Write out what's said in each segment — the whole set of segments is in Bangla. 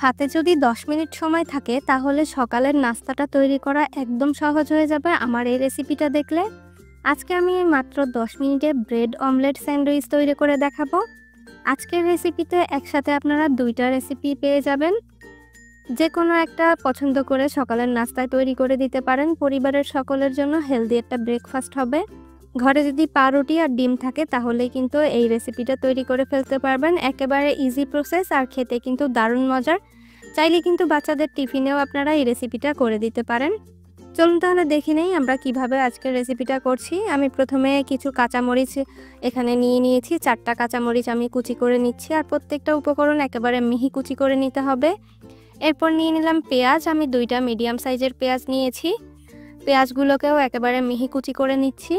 হাতে যদি ১০ মিনিট সময় থাকে তাহলে সকালের নাস্তাটা তৈরি করা একদম সহজ হয়ে যাবে আমার এই রেসিপিটা দেখলে। আজকে আমি মাত্র ১০ মিনিটে ব্রেড অমলেট স্যান্ডউইচ তৈরি করে দেখাবো। আজকের রেসিপিতে একসাথে আপনারা ২টা রেসিপি পেয়ে যাবেন। যেকোনো একটা পছন্দ করে সকালের নাস্তায় তৈরি করে দিতে পারেন। পরিবারের সকলের জন্য হেলদি একটা ব্রেকফাস্ট হবে। ঘরে যদি পাউরুটি আর ডিম থাকে তাহলেই কিন্তু এই রেসিপিটা তৈরি করে ফেলতে পারবেন। একেবারে ইজি প্রসেস আর খেতে কিন্তু দারুণ মজার। চাইলে কিন্তু বাচ্চাদের টিফিনেও আপনারা এই রেসিপিটা করে দিতে পারেন। চলুন তাহলে দেখে নেই আমরা কিভাবে আজকের রেসিপিটা করছি। আমি প্রথমে কিছু কাঁচামরিচ এখানে নিয়ে নিয়েছি। ৪টা কাঁচামরিচ আমি কুচি করে নিচ্ছি আর প্রত্যেকটা উপকরণ একেবারে মিহি কুচি করে নিতে হবে। এরপর নিয়ে নিলাম পেঁয়াজ। আমি 2টা মিডিয়াম সাইজের পেঁয়াজ নিয়েছি। পেঁয়াজগুলোকেও একেবারে মিহি কুচি করে নিচ্ছি।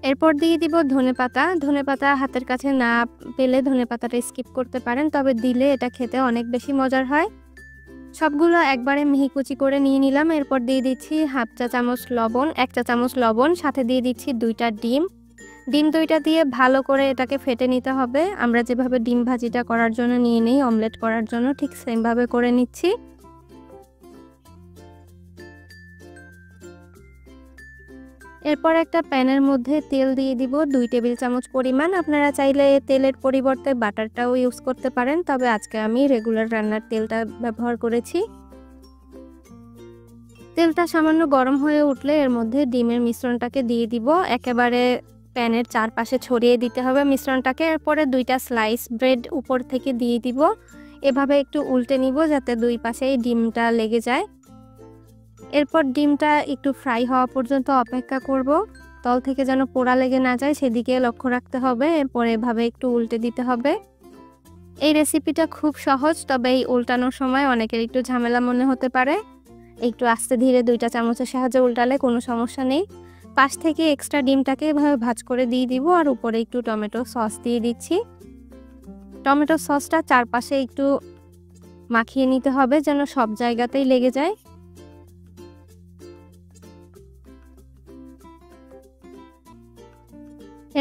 এরপর দিয়ে দিব ধনেপাতা। ধনেপাতা হাতের কাছে না পেলে ধনেপাতাটা স্কিপ করতে পারেন, তবে দিলে এটা খেতে অনেক বেশি মজার হয়। সবগুলো একবারে মিহি কুচি করে নিয়ে নিলাম। এরপর দিয়ে দিচ্ছি 1/2 চা চামচ লবণ, 1 চা চামচ লবণ, সাথে দিয়ে দিচ্ছি 2টা ডিম। ডিম 2টা দিয়ে ভালো করে এটাকে ফেটে নিতে হবে। আমরা যেভাবে ডিম ভাজিটা করার জন্য নিয়ে নেই অমলেট করার জন্য, ঠিক সেমভাবে করে নিচ্ছি। এরপর একটা প্যানের মধ্যে তেল দিয়ে দিব 2 টেবিল চামচ পরিমাণ। আপনারা চাইলে তেলের পরিবর্তে বাটারটাও ইউজ করতে পারেন, তবে আজকে আমি রেগুলার রান্নার তেলটা ব্যবহার করেছি। তেলটা সামান্য গরম হয়ে উঠলে এর মধ্যে ডিমের মিশ্রণটাকে দিয়ে দিব। একেবারে প্যানের চারপাশে ছড়িয়ে দিতে হবে মিশ্রণটাকে। এরপরে 2টা স্লাইস ব্রেড উপর থেকে দিয়ে দিব। এভাবে একটু উল্টে নিব যাতে দুই পাশেই ডিমটা লেগে যায়। এরপর ডিমটা একটু ফ্রাই হওয়া পর্যন্ত অপেক্ষা করব। তল থেকে যেন পোড়া লেগে না যায় সেদিকে লক্ষ্য রাখতে হবে। এরপর এভাবে একটু উল্টে দিতে হবে। এই রেসিপিটা খুব সহজ, তবে এই উল্টানোর সময় অনেকের একটু ঝামেলা মনে হতে পারে। একটু আস্তে ধীরে 2টা চামচের সাহায্যে উল্টালে কোনো সমস্যা নেই। পাশ থেকে এক্সট্রা ডিমটাকে এভাবে ভাঁজ করে দিয়ে দিব আর উপরে একটু টমেটো সস দিয়ে দিচ্ছি। টমেটো সসটা চারপাশে একটু মাখিয়ে নিতে হবে যেন সব জায়গাতেই লেগে যায়।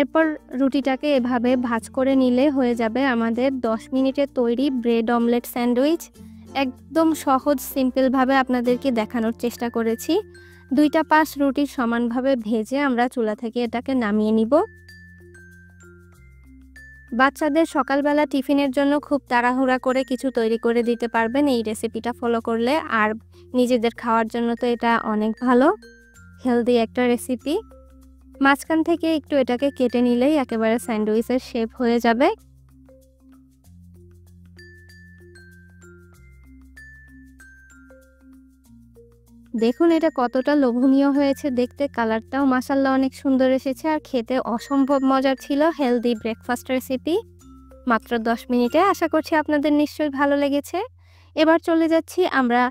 এরপর রুটিটাকে এভাবে ভাঁজ করে নিলে হয়ে যাবে আমাদের 10 মিনিটে তৈরি ব্রেড অমলেট স্যান্ডউইচ। একদম সহজ সিম্পলভাবে আপনাদেরকে দেখানোর চেষ্টা করেছি। 2টা পাশ রুটির সমানভাবে ভেজে আমরা চুলা থেকে এটাকে নামিয়ে নিব। বাচ্চাদের সকালবেলা টিফিনের জন্য খুব তাড়াহুড়া করে কিছু তৈরি করে দিতে পারবেন এই রেসিপিটা ফলো করলে। আর নিজেদের খাওয়ার জন্য তো এটা অনেক ভালো হেলদি একটা রেসিপি। মাঝখান থেকে একটু এটাকে কেটে নিলেই একেবারে স্যান্ডউইচের শেপ হয়ে যাবে। দেখুন এটা কতটা লোভনীয় হয়েছে দেখতে, কালারটাও মাশাআল্লাহ অনেক সুন্দর এসেছে আর খেতে অসম্ভব মজার ছিল। হেলদি ব্রেকফাস্ট রেসিপি মাত্র 10 মিনিটে। আশা করছি আপনাদের নিশ্চয়ই ভালো লেগেছে। এবার চলে যাচ্ছি আমরা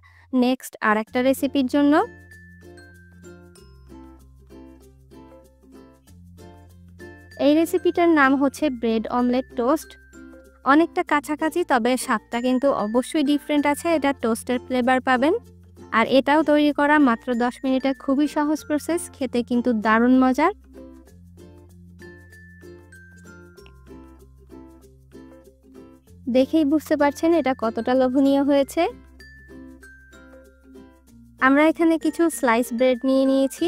নেক্সট আরেকটা রেসিপির জন্য। এই রেসিপিটার নাম হচ্ছে ব্রেড অমলেট টোস্ট। অনেকটা কাছাকাছি, তবে স্বাদটা কিন্তু অবশ্যই ডিফারেন্ট আছে। এটা টোস্টের ফ্লেভার পাবেন আর এটাও তৈরি করা মাত্র 10 মিনিটে। খুবই সহজ প্রসেস, খেতে কিন্তু দারুণ মজার। দেখেই বুঝতে পারছেন এটা কতটা লোভনীয় হয়েছে। আমরা এখানে কিছু স্লাইস ব্রেড নিয়ে নিয়েছি।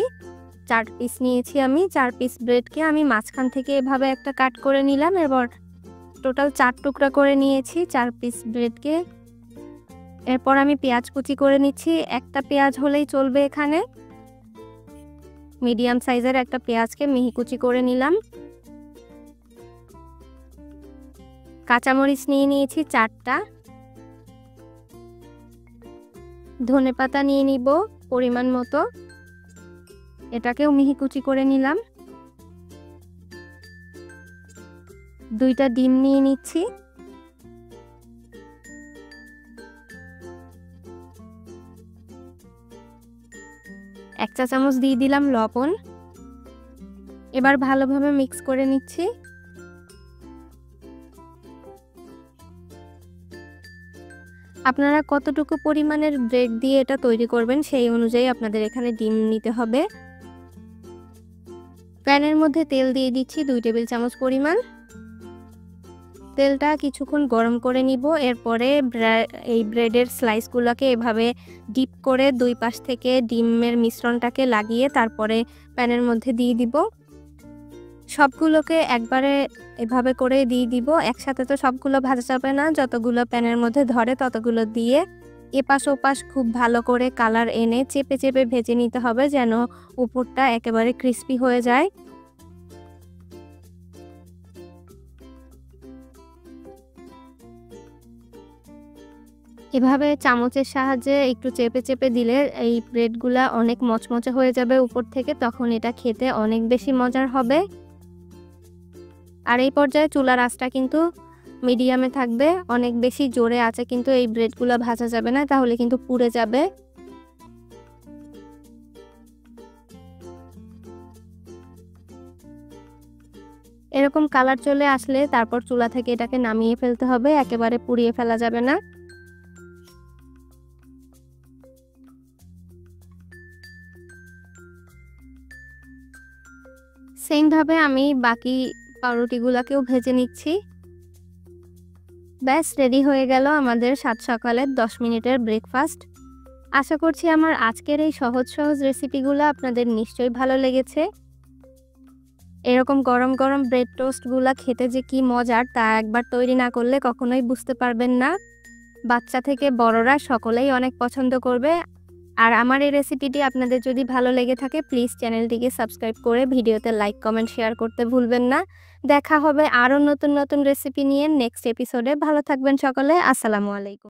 4 পিস নিয়েছি আমি। 4 পিস ব্রেডকে আমি মাঝখান থেকে এভাবে একটা কাট করে নিলাম। এরপর টোটাল 4 টুকরা করে নিয়েছি 4 পিস ব্রেডকে। এরপর আমি পেঁয়াজ কুচি করে নিচ্ছি। একটা পেঁয়াজ হলেই চলবে এখানে। মিডিয়াম সাইজের একটা পেঁয়াজকে মিহি কুচি করে নিলাম। কাঁচামরিচ নিয়ে নিয়েছি 4টা। ধনেপাতা নিয়ে নিব পরিমাণ মতো, এটাকেও মিহি কুচি করে নিলাম। 2টা ডিম নিয়ে নিচ্ছি। এক চা চামচ দিয়ে দিলাম লবণ। এবার ভালোভাবে মিক্স করে নিচ্ছি। আপনারা কতটুকু পরিমাণের ব্রেড দিয়ে এটা তৈরি করবেন সেই অনুযায়ী আপনাদের এখানে ডিম নিতে হবে। প্যানের মধ্যে তেল দিয়ে দিচ্ছি 2 টেবিল চামচ পরিমাণ। তেলটা কিছুক্ষণ গরম করে নিব। এরপরে এই ব্রেডের স্লাইসগুলোকে এভাবে ডিপ করে 2 পাশ থেকে ডিমের মিশ্রণটাকে লাগিয়ে তারপরে প্যানের মধ্যে দিয়ে দিব। সবগুলোকে একবারে এভাবে করে দিয়ে দিব। একসাথে তো সবগুলো ভাজা যাবে না, যতগুলো প্যানের মধ্যে ধরে ততগুলো দিয়ে এপাশ ওপাশ খুব ভালো করে কালার এনে চেপে চেপে ভেজে নিতে হবে, যেন উপরটা একেবারে ক্রিস্পি হয়ে যায়। এভাবে চামচের সাহায্যে একটু চেপে চেপে দিলে এই ব্রেডগুলা অনেক মচমচে হয়ে যাবে উপর থেকে, তখন এটা খেতে অনেক বেশি মজার হবে। আর এই পর্যায়ে চুলার আঁচটা কিন্তু মিডিয়ামে থাকবে। অনেক বেশি জোরে আঁচে কিন্তু এই ব্রেডগুলো ভাজা যাবে না, তাহলে কিন্তু পুড়ে যাবে। এরকম কালার চলে আসলে তারপর চুলা থেকে এটাকে নামিয়ে ফেলতে হবে, একেবারে পুড়িয়ে ফেলা যাবে না। সেমভাবে আমি বাকি পাউরুটিগুলোকেও ভেজে নিচ্ছি। ব্যাস রেডি হয়ে গেল আমাদের সাত সকালের 10 মিনিটের ব্রেকফাস্ট। আশা করছি আমার আজকের এই সহজ সহজ রেসিপিগুলো আপনাদের নিশ্চয়ই ভালো লেগেছে। এরকম গরম গরম ব্রেড টোস্টগুলো খেতে যে কি মজার তা একবার তৈরি না করলে কখনোই বুঝতে পারবেন না। বাচ্চা থেকে বড়রা সকলেই অনেক পছন্দ করবে। আর আমার এই রেসিপিটি আপনাদের যদি ভালো লেগে থাকে প্লিজ চ্যানেলটিকে সাবস্ক্রাইব করে ভিডিওতে লাইক কমেন্ট শেয়ার করতে ভুলবেন না। দেখা হবে আরও নতুন নতুন রেসিপি নিয়ে নেক্সট এপিসোডে। ভালো থাকবেন সকলে। আসসালামু আলাইকুম।